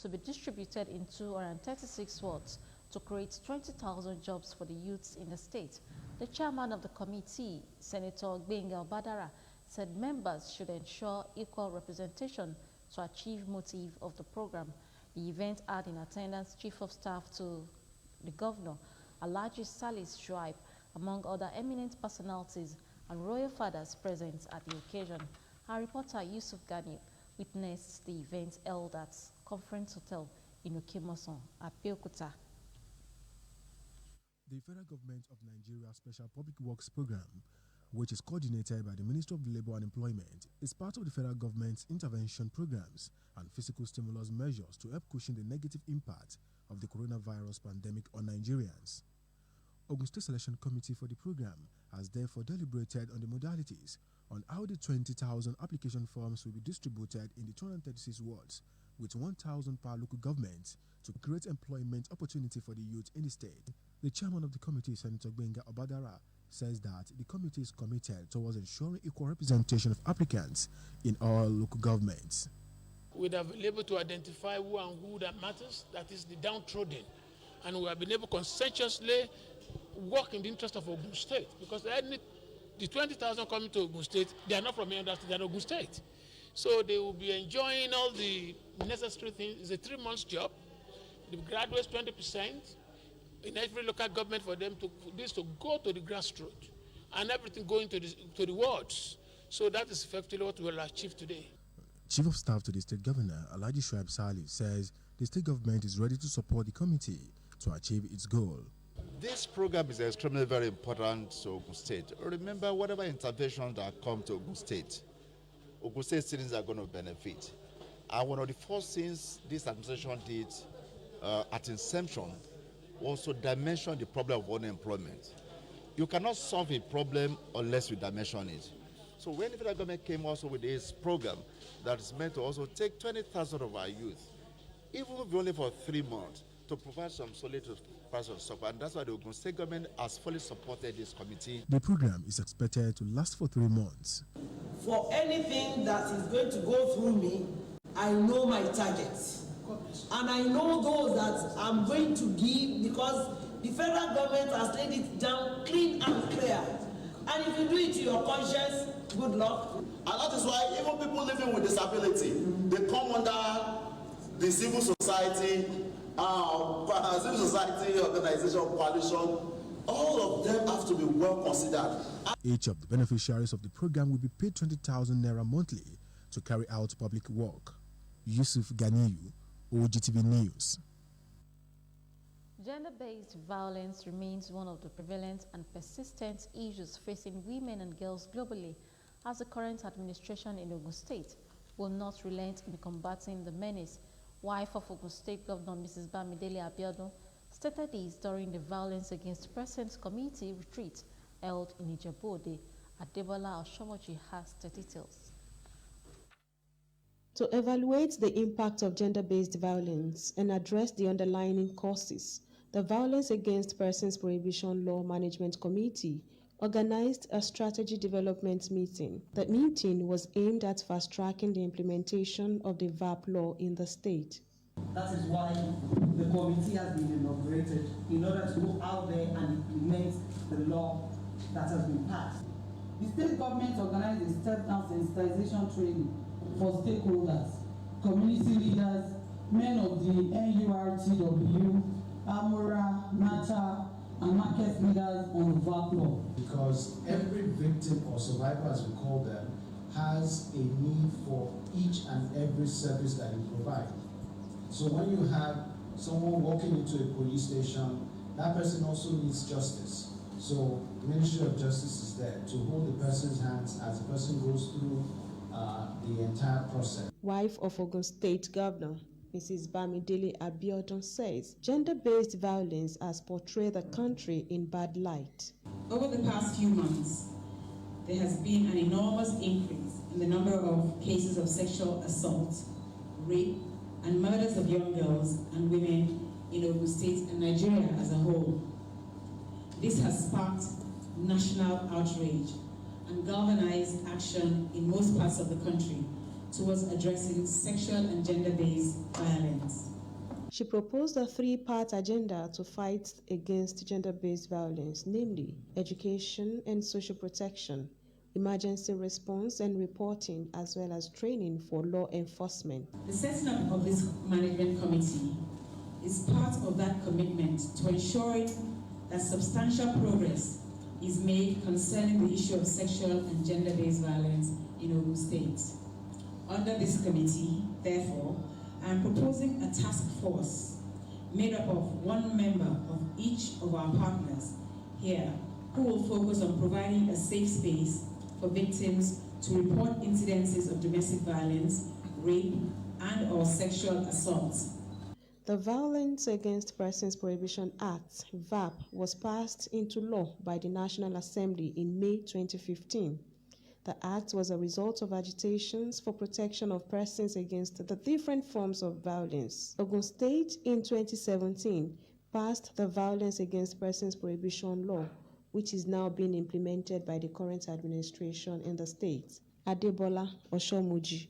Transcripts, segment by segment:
to be distributed in 236 wards to create 20,000 jobs for the youths in the state. The chairman of the committee, Senator Gbenga Badara, said members should ensure equal representation to achieve motive of the program. The event had in attendance Chief of Staff to the Governor, Alhaji Salis Shuaib, among other eminent personalities and royal fathers present at the occasion. Our reporter Yusuf Ghani witnessed the event held at Conference Hotel in Okimoson, Abeokuta. The Federal Government of Nigeria Special Public Works Program, which is coordinated by the Ministry of Labour and Employment, is part of the federal government's intervention programs and fiscal stimulus measures to help cushion the negative impact of the coronavirus pandemic on Nigerians. Ogun State Selection Committee for the program has therefore deliberated on the modalities on how the 20,000 application forms will be distributed in the 236 wards, with 1,000 per local government, to create employment opportunity for the youth in the state. The chairman of the committee, Senator Gbenga Badara, says that the committee is committed towards ensuring equal representation of applicants in all local governments. We have been able to identify who and who that matters, that is the downtrodden, and we have been able to conscientiously work in the interest of Ogun State, because the 20,000 coming to Ogun State, they are not from any other state, they are Ogun State. So they will be enjoying all the necessary things. It's a 3-month job. The graduates 20% in every local government for them to go to the grassroots and everything going to the wards. So that is effectively what we will achieve today. Chief of Staff to the State Governor, Alhaji Shuaib Salih, says the state government is ready to support the committee to achieve its goal. This program is extremely very important to Ogun State. Remember, whatever interventions that come to Ogun State citizens are going to benefit. And one of the first things this administration did at inception was to dimension the problem of unemployment. You cannot solve a problem unless you dimension it. So when the federal government came also with this program that is meant to also take 20,000 of our youth, even if only for 3 months, to provide some solid personal support, and that's why the Ogun State government has fully supported this committee. The program is expected to last for 3 months. For anything that is going to go through me, I know my targets. And I know those that I'm going to give, because the federal government has laid it down clean and clear. And if you do it to your conscience, good luck. And that is why even people living with disability, they come under the civil society organization, coalition. All of them have to be well considered. Each of the beneficiaries of the program will be paid 20,000 naira monthly to carry out public work. Yusuf Ganiyu, OGTV News. Gender-based violence remains one of the prevalent and persistent issues facing women and girls globally, as the current administration in Ogun State will not relent in combating the menace. Wife of Ogun State Governor Mrs. Bamidele Abiodun stated this during the Violence Against Persons Committee retreat held in Ijebu-Ode. Adebola Oshomoji has the details. To evaluate the impact of gender-based violence and address the underlying causes, the Violence Against Persons Prohibition Law Management Committee organized a strategy development meeting. The meeting was aimed at fast-tracking the implementation of the VAP law in the state. That is why the committee has been inaugurated, in order to go out there and implement the law that has been passed. The state government organized a step-down sensitization training for stakeholders, community leaders, men of the NURTW, Amora, NATA, and market leaders on the VAP law. Because every victim or survivor, as we call them, has a need for each and every service that you provide. So when you have someone walking into a police station, that person also needs justice. So the Ministry of Justice is there to hold the person's hands as the person goes through the entire process. Wife of Ogun State Governor Mrs. Bamidele Abiodun says gender-based violence has portrayed the country in bad light. Over the past few months, there has been an enormous increase in the number of cases of sexual assault, rape, and murders of young girls and women in Ogun State and Nigeria as a whole. This has sparked national outrage and galvanized action in most parts of the country towards addressing sexual and gender-based violence. She proposed a three-part agenda to fight against gender-based violence, namely education and social protection, emergency response and reporting, as well as training for law enforcement. The setting up of this management committee is part of that commitment to ensuring that substantial progress is made concerning the issue of sexual and gender-based violence in Ogun State. Under this committee, therefore, I am proposing a task force made up of one member of each of our partners here who will focus on providing a safe space for victims to report incidences of domestic violence, rape, and/or sexual assaults. The Violence Against Persons Prohibition Act, VAP, was passed into law by the National Assembly in May 2015. The act was a result of agitations for protection of persons against the different forms of violence. Ogun State in 2017 passed the Violence Against Persons Prohibition Law, which is now being implemented by the current administration in the state. Adebola Oshomuji,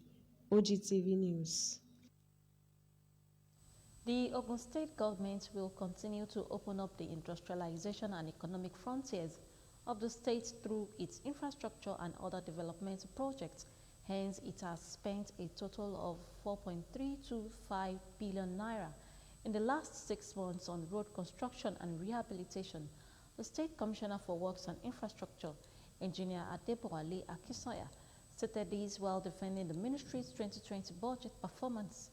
OGTV News. The Ogun State government will continue to open up the industrialization and economic frontiers of the state through its infrastructure and other development projects. Hence, it has spent a total of 4.325 billion naira in the last 6 months on road construction and rehabilitation. The State Commissioner for Works and Infrastructure, Engineer Adebowale Akinsoya, stated this while defending the ministry's 2020 budget performance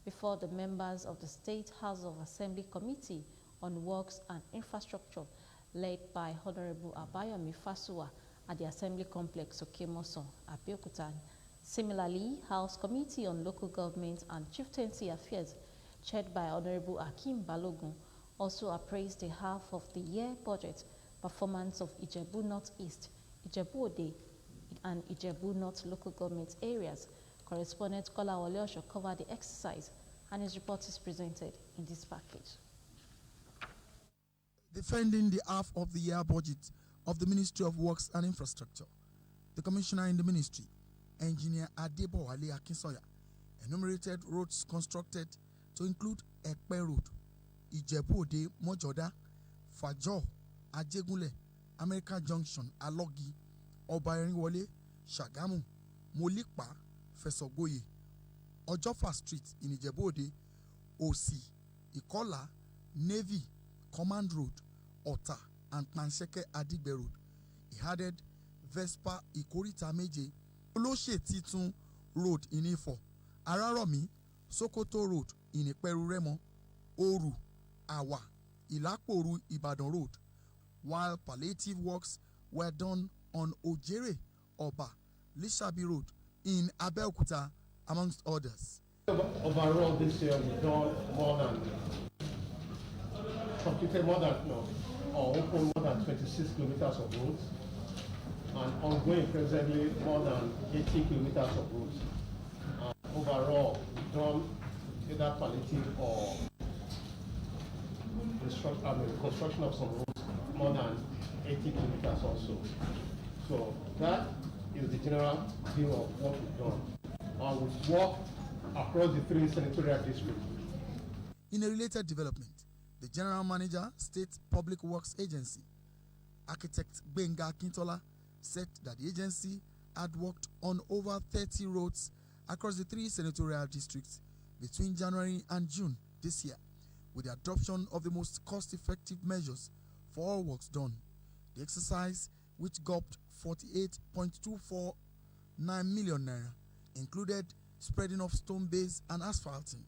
before the members of the State House of Assembly Committee on Works and Infrastructure, led by Honorable Abayomi Fasuwa at the Assembly Complex Okemoson, Abeokuta. Similarly, House Committee on Local Government and Chieftaincy Affairs, chaired by Honorable Akim Balogun, also appraised the half of the year budget performance of Ijebu North East, Ijebu Ode, and Ijebu North local government areas. Correspondent Kola Waleosho covered the exercise, and his report is presented in this package. Defending the half of the year budget of the Ministry of Works and Infrastructure, the Commissioner in the Ministry, Engineer Adebowale Akinsoya, enumerated roads constructed to include Ekpe Road, Ijebu Ode Mojoda, Fajo, Ajegunle, American Junction, Alogi, Obaerinwole, Shagamu, Molikpa, Fesogoye, Ojofa Street in Ijebu Ode, Osi, Ikola, Navy, Command Road, Ota, and Pansheke Adigbe Road. He added Vespa Ikorita Meje, Oloshe Titun Road in Ifo, Araromi, Sokoto Road in Iperu Remo, Oru, Awa, Ilaporu Ibadan Road, while palliative works were done on Ojere, Oba, Lishabi Road in Abeokuta, amongst others. Overall this year we've done completed more than 26 kilometers of roads, and ongoing presently more than 80 kilometers of roads. Overall, we've done either palliative or construction of some roads more than 80 kilometers or so. So that is the general view of what we've done. We've walked across the 3 senatorial districts. In a related development, the General Manager, State Public Works Agency, Architect Benga Kintola, said that the agency had worked on over 30 roads across the 3 senatorial districts between January and June this year, with the adoption of the most cost-effective measures for all works done. The exercise, which gulped 48.249 million naira, included spreading of stone base and asphalting,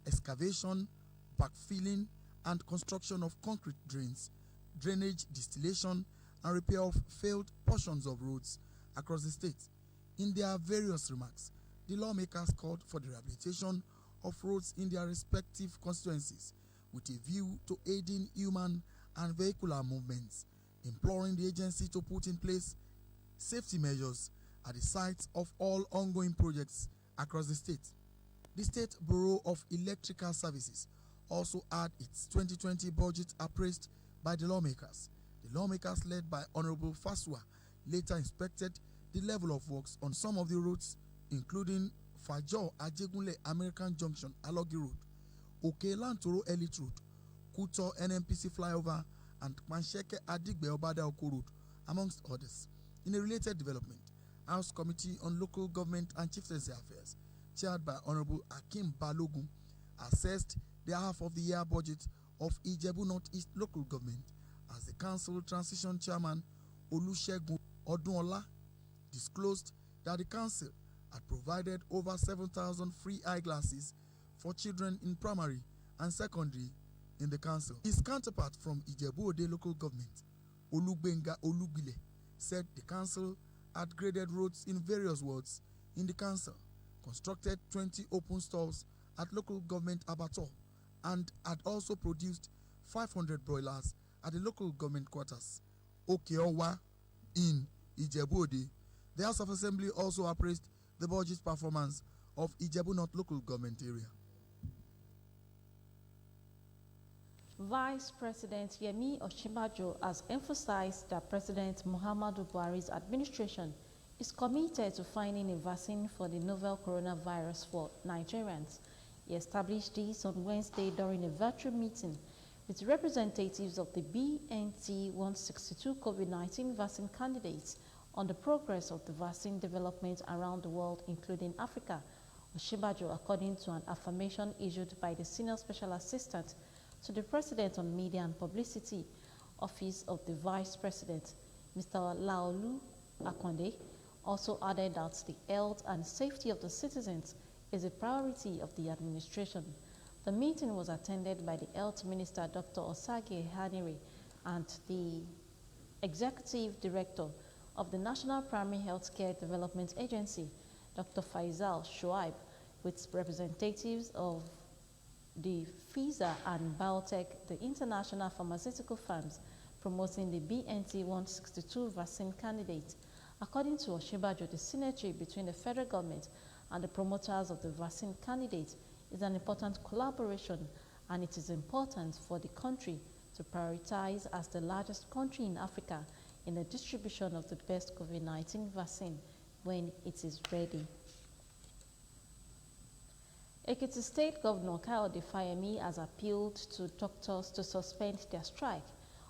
excavation, backfilling, and construction of concrete drains, drainage, distillation, and repair of failed portions of roads across the state. In their various remarks, the lawmakers called for the rehabilitation of roads in their respective constituencies with a view to aiding human and vehicular movements, imploring the agency to put in place safety measures at the sites of all ongoing projects across the state. The State Bureau of Electrical Services also had its 2020 budget appraised by the lawmakers. The lawmakers, led by Honorable Fasua, later inspected the level of works on some of the roads, including Fajo Ajegunle American Junction Alogi Road, Oke Lantoro Elite Road, Kuto NNPC Flyover, and Mansheke Adigbe Obada Oko Road, amongst others. In a related development, House Committee on Local Government and Chieftaincy Affairs, chaired by Honorable Akim Balogun, assessed the half of the year budget of Ijebu Northeast Local Government as the Council Transition Chairman Olusegun Odunola disclosed that the Council had provided over 7,000 free eyeglasses for children in primary and secondary in the Council. His counterpart from Ijebu Ode Local Government, Olugbenga Olubile, said the Council had graded roads in various wards in the Council, constructed 20 open stalls at local government abattoir, and had also produced 500 broilers at the local government quarters, Okeowa, in Ijebu Ode. The House of Assembly also appraised the budget performance of Ijebu North local government area. Vice President Yemi Osinbajo has emphasized that President Muhammadu Buhari's administration is committed to finding a vaccine for the novel coronavirus for Nigerians. He established this on Wednesday during a virtual meeting with representatives of the BNT-162 COVID-19 vaccine candidates on the progress of the vaccine development around the world, including Africa. Osinbajo, according to an affirmation issued by the Senior Special Assistant to the President on Media and Publicity, Office of the Vice President, Mr. Laolu Akonde, also added that the health and safety of the citizens is a priority of the administration. The meeting was attended by the Health Minister, Dr. Osage Hanire, and the Executive Director of the National Primary Healthcare Development Agency, Dr. Faisal Shoaib, with representatives of the Pfizer and Biotech, the international pharmaceutical firms promoting the BNT-162 vaccine candidate. According to Osinbajo, the synergy between the federal government and the promoters of the vaccine candidate is an important collaboration, and it is important for the country to prioritize as the largest country in Africa in the distribution of the best COVID-19 vaccine when it is ready. Ekiti State Governor Kayode Fayemi has appealed to doctors to suspend their strike,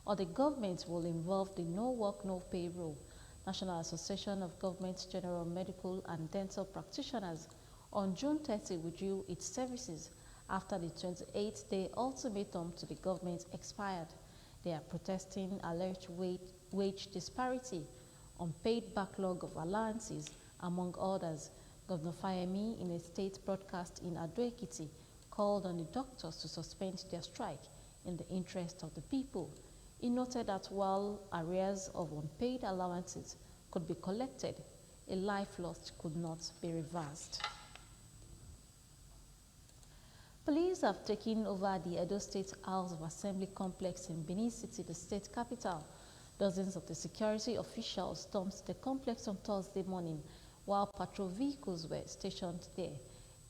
or the government will involve the No Work, No Pay rule. National Association of Government General Medical and Dental Practitioners on June 30 withdrew its services after the 28-day ultimatum to the government expired. They are protesting alleged wage disparity, unpaid backlog of allowances, among others. Governor Fayemi, in a state broadcast in Ado-Ekiti, called on the doctors to suspend their strike in the interest of the people. He noted that while arrears of unpaid allowances could be collected, a life lost could not be reversed. Police have taken over the Edo State House of Assembly complex in Benin City, the state capital. Dozens of the security officials stormed the complex on Thursday morning while patrol vehicles were stationed there.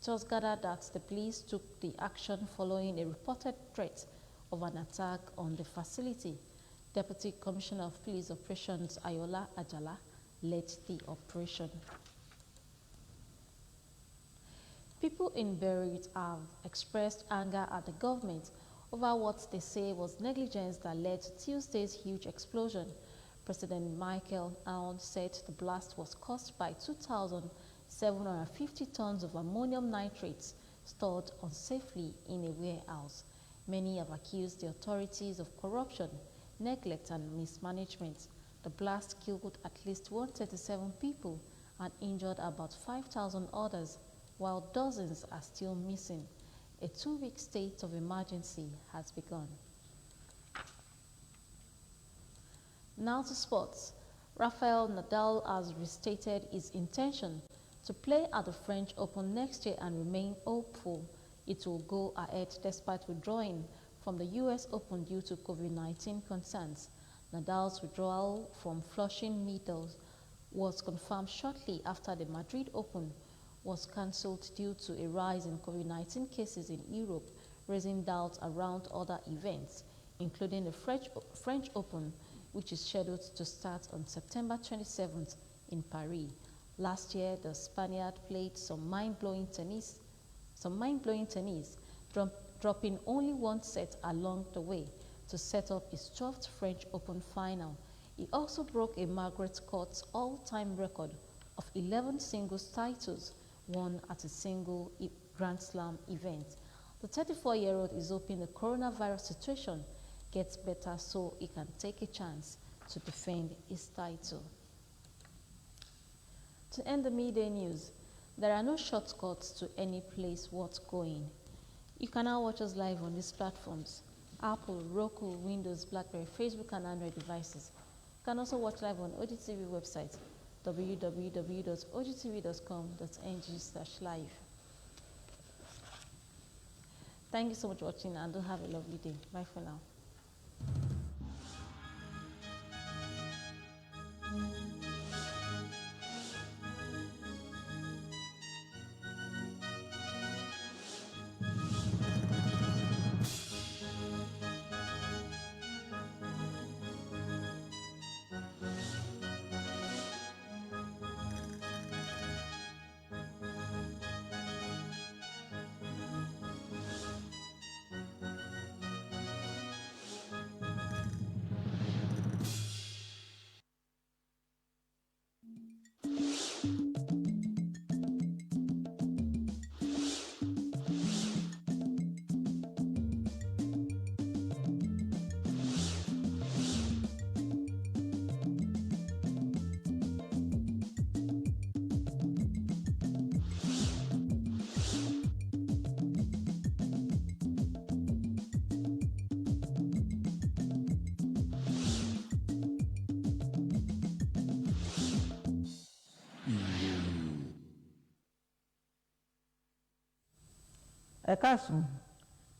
It was gathered that the police took the action following a reported threat of an attack on the facility. Deputy Commissioner of Police Operations Ayola Ajala led the operation. People in Beirut have expressed anger at the government over what they say was negligence that led to Tuesday's huge explosion. President Michael Aoun said the blast was caused by 2,750 tons of ammonium nitrates stored unsafely in a warehouse. Many have accused the authorities of corruption, neglect, and mismanagement. The blast killed at least 137 people and injured about 5,000 others, while dozens are still missing. A 2-week state of emergency has begun. Now to sports. Rafael Nadal has restated his intention to play at the French Open next year and remain hopeful it will go ahead despite withdrawing from the US Open due to COVID-19 concerns. Nadal's withdrawal from Flushing Meadows was confirmed shortly after the Madrid Open was cancelled due to a rise in COVID-19 cases in Europe, raising doubts around other events, including the French Open, which is scheduled to start on September 27th in Paris. Last year, the Spaniard played some mind-blowing tennis, dropping only one set along the way to set up his 12th French Open final. He also broke a Margaret Court's all-time record of 11 singles titles won at a single Grand Slam event. The 34-year-old is hoping the coronavirus situation gets better so he can take a chance to defend his title. To end the midday news, there are no shortcuts to any place worth going. You can now watch us live on these platforms: Apple, Roku, Windows, BlackBerry, Facebook, and Android devices. You can also watch live on OGTV website, www.ogtv.com.ng/live. Thank you so much for watching, and do have a lovely day. Bye for now. Ẹ káàsán,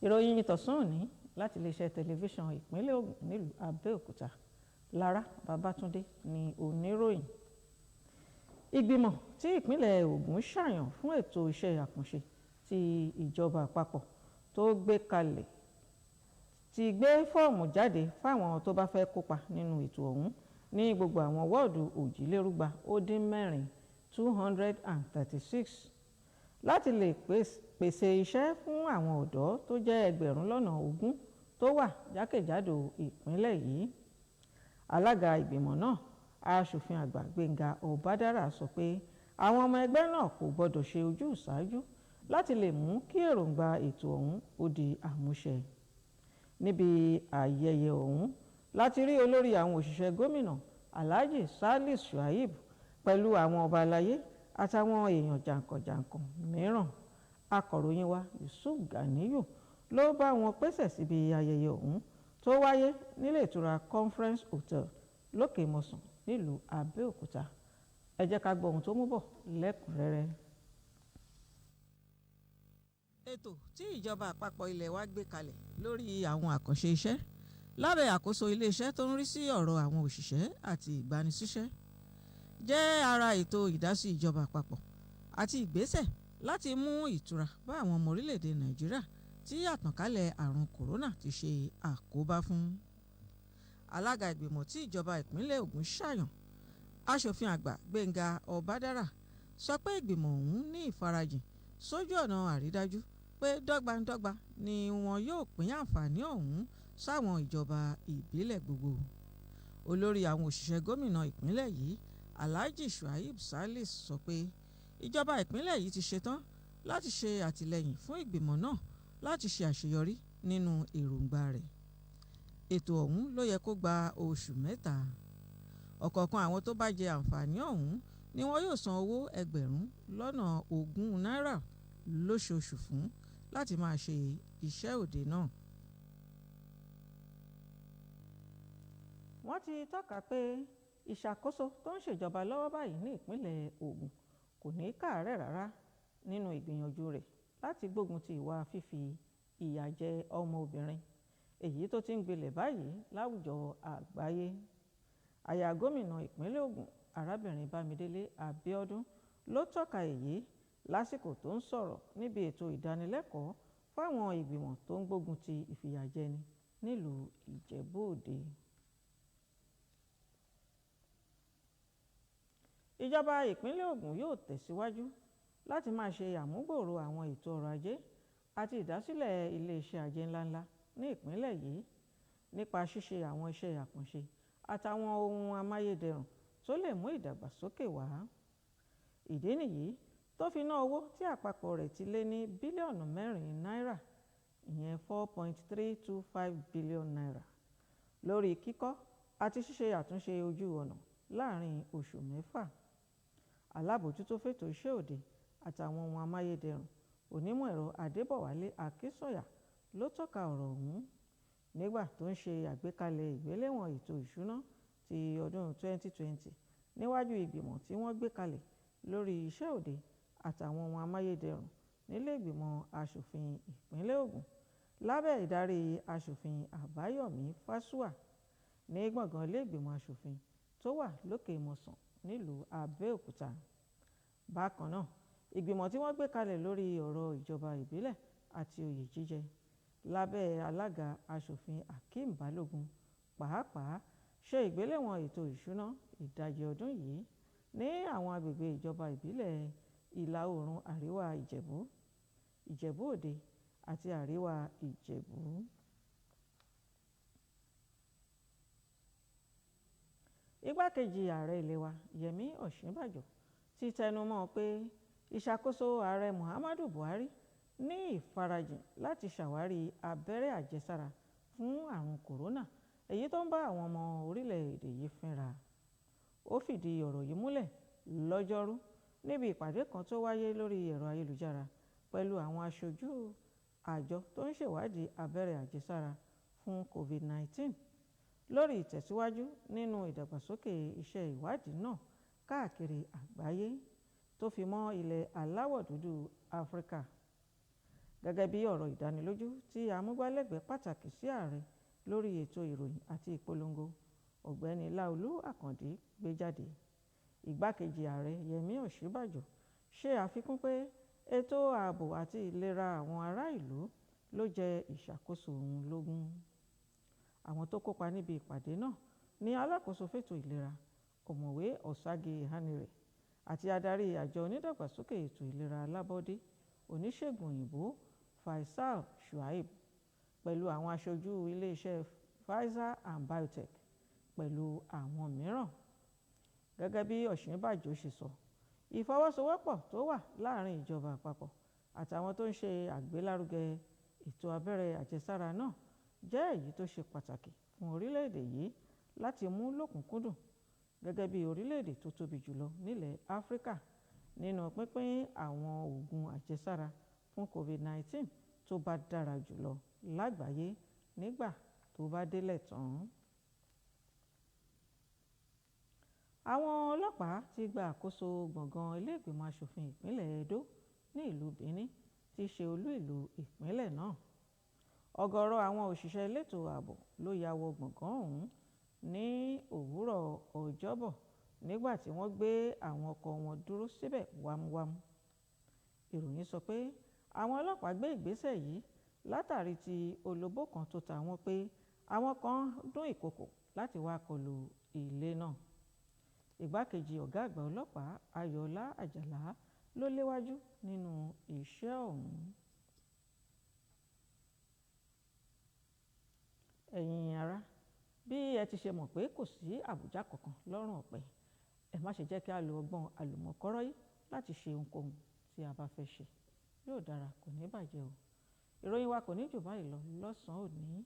ìròyìn ìtọ̀sán òní láti iléeṣẹ́ tẹlifíṣàn ìpínlẹ̀ Ògùn nílùú Abẹ́òkúta. Lára Babátúndé ni oníròyìn. Ìgbìmọ̀ tí ìpínlẹ̀ Ògùn ṣàyàn fún ètò iṣẹ́ àkànṣe tí ìjọba àpapọ̀ tó gbé kalẹ̀ ti gbé fọ́ọ̀mù jáde fáwọn tó bá fẹ́ kópa nínú ètò ọ̀hún ní gbogbo àwọn wọ́ọ̀dù òjìlérúgba-ó-dín-mẹ́rin 236 láti lè pèsè iṣẹ́ fún àwọn ọ̀dọ́ tó jẹ́ ẹgbẹ̀rún lọ́nà 20 tó wà jákèjádò ìpínlẹ̀ yìí. Alága ìgbìmọ̀ náà, aṣòfin àgbà Gbénga Ọ̀bádára, sọ pé àwọn ọmọ ẹgbẹ́ náà kò gbọdọ̀ ṣe ojúsàájú láti lè mú kí èròǹgbà ètò ọ̀hún ó di àmúṣẹ. Níbi ayẹyẹ ọ̀hún láti rí olórí àwọn òṣìṣẹ́ gómìnà Alhaji Salis Shuaib pẹ̀lú àwọn ọba aláyé àtàwọn èèyàn jàǹkànjàǹkàn mìíràn. Akọ̀ròyìn wa Yusuf Ganiyu ló bá wọn pèsè síbi ayẹyẹ ọ̀hún tó wáyé nílé ìtura Conference Hotel lókè mọ̀sán nílùú Abẹ́òkúta. Ẹ jẹ́ ká gbọ́ ohun tó mú bọ̀ lẹ́kùnrẹ́rẹ́. Ètò tí ìjọba àpapọ̀ ilẹ̀ wa gbé kalẹ̀ lórí àwọn àkànṣe iṣẹ́ lábẹ́ àkóso iléeṣẹ́ tó ń rí sí ọ̀rọ̀ àwọn òṣìṣẹ́ àti ìgbanisíṣẹ́ jẹ́ ara ètò ìdásí ìjọba àpapọ̀ àti ìgbésẹ̀ láti mú ìtura bá àwọn ọmọ orílẹ̀-èdè Nàìjíríà tí àtànkálẹ̀ àrùn kòrónà ti ṣe àkóbá fún. Alága ìgbìmọ̀ tí ìjọba ìpínlẹ̀ Ògùn ṣàyàn, aṣòfin àgbà Gbénga Ọ̀bádára, sọ pé ìgbìmọ̀ ọ̀hún ní ìfarajìn sójú ọ̀nà àrídájú pé dọ́gbandọ́gba ni wọn yóò pín àǹfààní ọ̀hún sáwọn ìjọba ìbílẹ̀ gbogbo. Olórí àwọn òṣìṣẹ́ gómìnà ìpínlẹ̀ yìí, Alhaji Shuaib Salis, sọ pé ìjọba ìpínlẹ̀ yìí ti ṣetán láti ṣe àtìlẹ́yìn fún ìgbìmọ̀ náà láti ṣe àṣeyọrí nínú èròǹgbà rẹ̀. Ètò ọ̀hún ló yẹ kó gba oṣù 3. Ọ̀kọ̀ọ̀kan àwọn tó bá jẹ àǹfààní ọ̀hún ni wọn yóò san owó ẹgbẹ̀rún lọ́nà 20 náírà lóṣooṣù fún láti máa ṣe iṣẹ́ òde náà. Wọ́n ti tọ́ka pé ìṣàkóso tó ń ṣèjọba lọ́wọ́ báyìí ní ìpínlẹ̀ Ògùn kò ní káàárẹ̀ rárá nínú ìgbìyànjú rẹ̀ láti gbógun ti ìwà fífi ìyà jẹ ọmọ obìnrin, èyí tó ti ń gbilẹ̀ báyìí láwùjọ àgbáyé. Aya gómìnà ìpínlẹ̀ Ògùn, arábìnrin Bámidélé Abíọ́dún, ló tọ́ka èyí lásìkò tó ń sọ̀rọ̀ níbi ètò ìdánilẹ́kọ̀ọ́ fáwọn ìgbìmọ̀ tó ń gbógun ti ìfìyàjẹni nílùú Ìjẹ̀bú-Òde. Ìjọba ìpínlẹ̀ Ògùn yóò tẹ̀síwájú láti máa ṣe àmúgbòòrò àwọn ètò ọrọ̀ ajé àti ìdásílẹ̀ iléeṣẹ́ ajé ńláńlá ní ìpínlẹ̀ yìí nípa ṣíṣe àwọn iṣẹ́ àkànṣe àtàwọn ohun amáyédẹrùn tó lè mú ìdàgbàsókè wá. Ìdí nìyí tó fi ná owó tí àpapọ̀ rẹ̀ ti lé ní bílíọ̀nù 4 náírà, ìyẹn 4.325 billion naira, lórí kíkọ́ àti ṣíṣe àtúnṣe ojú ọ̀nà láàrin oṣù 6. Alábòójútó fètò iṣẹ́ òde àtàwọn ohun amáyédẹrùn onímọ̀ ẹ̀rọ Adébọ̀wálé Akínsọ̀yà ló tọ́ka ọ̀rọ̀ ọ̀hún nígbà tó ń ṣe àgbékalẹ̀ ìgbéléwọ̀n ètò ìṣúná ti ọdún 2020 níwájú ìgbìmọ̀ tí wọ́n gbé kalẹ̀ lórí iṣẹ́ òde àtàwọn ohun amáyédẹrùn nílé ìgbìmọ̀ aṣòfin ìpínlẹ̀ Ògùn lábẹ́ ìdarí aṣòfin Àbáyọ̀mí Fásùà ní gbọ̀ngàn ilé ìgbìmọ̀ aṣòfin tó wà lókè Mọ̀sán nílùú Abẹ́òkúta. Bákan náà, ìgbìmọ̀ tí wọ́n gbé kalẹ̀ lórí ọ̀rọ̀ ìjọba ìbílẹ̀ àti oyè jíjẹ lábẹ́ alága aṣòfin Akeem Balógun pàápàá ṣe ìgbéléwọ̀n ètò ìṣúná ìdajì ọdún yìí ní àwọn agbègbè ìjọba ìbílẹ̀ ìlà oòrùn àríwá Ìjẹ̀bú, Ìjẹ̀bú Òde àti àríwá Ìjẹ̀bú. Igbákejì ààrẹ ilé wa Yẹmí Ọ̀ṣínbàjò ti tẹnumọ́ pé ìṣàkóso ààrẹ Muhammadu Buhari ní ìfarajìn láti ṣàwárí abẹ́rẹ́ àjẹsára fún àrùn kòrónà èyí tó ń bá àwọn ọmọ orílẹ̀-èdè yìí fínra. Ó fìdí ọ̀rọ̀ yìí múlẹ̀ lọ́jọ́rú níbi ìpàdé kan tó wáyé lórí ẹ̀rọ ayélujára pẹ̀lú àwọn aṣojú àjọ tó ń ṣèwádìí abẹ́rẹ́ àjẹsára fún COVID-19 lórí ìtẹ̀síwájú nínú ìdàgbàsókè iṣẹ́ ìwádìí náà káàkiri àgbáyé tó fi mọ́ ilẹ̀ aláwọ̀ dúdú Áfíríkà. Gẹ́gẹ́ bí ọ̀rọ̀ ìdánilójú tí amúgbálẹ́gbẹ̀ẹ́ pàtàkì sí ààrẹ lórí ètò ìròyìn àti ìpolongo ọ̀gbẹ́ni Láolú Àkàndé gbé jáde, igbákejì ààrẹ Yẹmí Ọ̀ṣínbàjò ṣe àfikún pé ètò ààbò àti ìlera àwọn ará ìlú ló jẹ ìṣàkóso òun lógún. Àwọn tó kópa níbi ìpàdé náà ní alákòóso fètò ìlera ọ̀mọ̀wé Ọ̀sági Ìhánirẹ̀ àti adarí àjọ onídàgbàsókè ètò ìlera alábọ́dé oníṣègùn òyìnbó Faisal Shuaib pẹ̀lú àwọn aṣojú iléeṣẹ́ Pfizer and Biotech pẹ̀lú àwọn mìíràn. Gẹ́gẹ́ bí Ọ̀ṣínbàjò ṣe sọ, ìfọwọ́sowọ́pọ̀ tó wà láàrin ìjọba àpapọ̀ àtàwọn tó ń ṣe àgbélárugẹ ètò abẹ́rẹ́ àjẹsára náà jẹ́ èyí tó ṣe pàtàkì fún orílẹ̀-èdè yìí láti mú lọ́kùnkúndùn gẹ́gẹ́ bí orílẹ̀-èdè tó tóbi jùlọ nílẹ̀ Áfíríkà nínú pínpín àwọn oògùn àjẹsára fún COVID-19 tó bá dára jùlọ lágbàáyé nígbà tó bá délẹ̀ tán. Àwọn ọlọ́pàá ti gba àkóso gbọ̀ngàn ilé ìgbìmọ̀ aṣòfin ìpínlẹ̀ Edo ní ìlú Benin tí í ṣe olú ìlú ìpínlẹ̀ náà. Ọ̀gọ̀rọ̀ àwọn òṣìṣẹ́ elétò ààbò ló ya wọ gbọ̀ngàn ọ̀hún ní òwúrọ̀ Ọjọ́bọ̀ nígbà tí wọ́n gbé àwọn ọkọ̀ wọn dúró síbẹ̀ wámúwámú. Ìròyìn sọ pé àwọn ọlọ́pàá gbé ìgbésẹ̀ yìí látàrí ti olóbó kan tó ta wọ́n pé àwọn kan dún ìkòkò láti wá kọlù ilé náà. Ìgbákejì ọ̀gá àgbà ọlọ́pàá Ayọ̀ọ́lá Àjàlá ló léwájú nínú iṣẹ́ ọ̀hún. Ẹ̀yin ará, bí ẹ ti ṣe mọ̀ pé kò sí àbùjá kankan lọ́rùn ọ̀pẹ, ẹ má ṣe jẹ́ kí a lo ọgbọ́n àlùmọ̀kọ́rọ́ yìí láti ṣe ohunkóhun tí a bá fẹ́ ṣe. Yóò dára, kò ní bàjẹ́ o. Ìròyìn wa kò ní jù báyìí lọ lọ́sàn-án òní.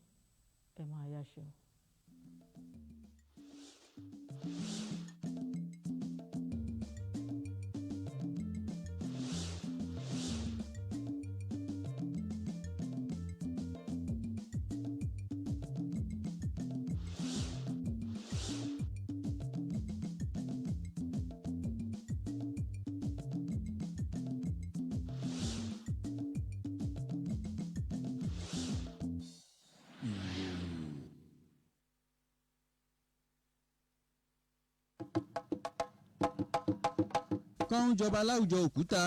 Ẹ máa yáṣẹ́ o. kán jọba láwùjọ òkúta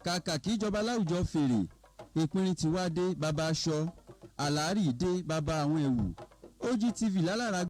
kàkà kí jọba láwùjọ fèrè ìpínrin tiwa dé bàbá aṣọ àlàárì dé bàbá àwọn ẹ̀wù OGTV lálára